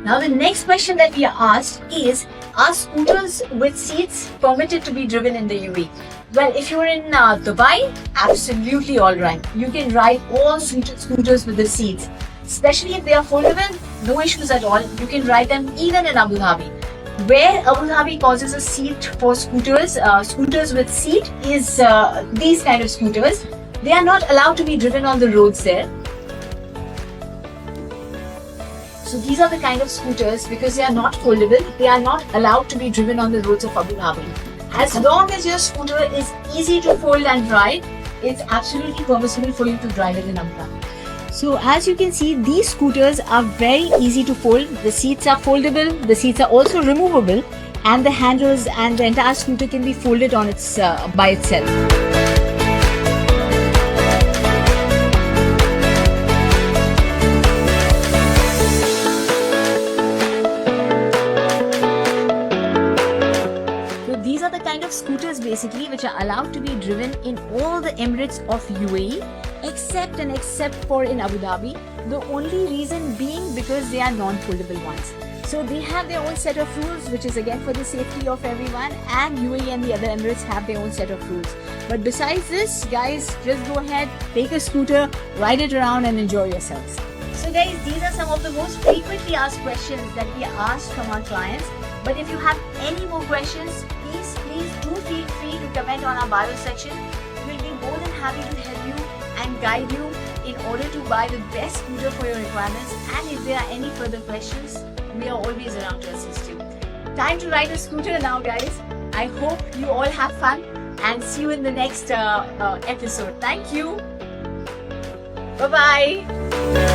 Now the next question that we are asked is, are scooters with seats permitted to be driven in the UAE? Well, if you're in Dubai, absolutely alright. You can ride all scooters with the seats. Especially if they are foldable, no issues at all. You can ride them even in Abu Dhabi. Where Abu Dhabi causes a seat for scooters, scooters with seat is these kind of scooters. They are not allowed to be driven on the roads there. So these are the kind of scooters, because they are not foldable, they are not allowed to be driven on the roads of Abu Dhabi. As long as your scooter is easy to fold and ride, it's absolutely permissible for you to drive it in Abu Dhabi. So as you can see, these scooters are very easy to fold. The seats are foldable, the seats are also removable, and the handles and the entire scooter can be folded on its by itself. These are the kind of scooters basically which are allowed to be driven in all the Emirates of UAE except for in Abu Dhabi. The only reason being because they are non-foldable ones. So they have their own set of rules, which is again for the safety of everyone, and UAE and the other Emirates have their own set of rules. But besides this, guys, just go ahead, take a scooter, ride it around and enjoy yourselves. So guys, these are some of the most frequently asked questions that we are asked from our clients. But if you have any more questions, please do feel free to comment on our bio section. We'll be more than happy to help you and guide you in order to buy the best scooter for your requirements. And if there are any further questions, we are always around to assist you. Time to ride a scooter now, guys. I hope you all have fun and see you in the next episode. Thank you. Bye-bye.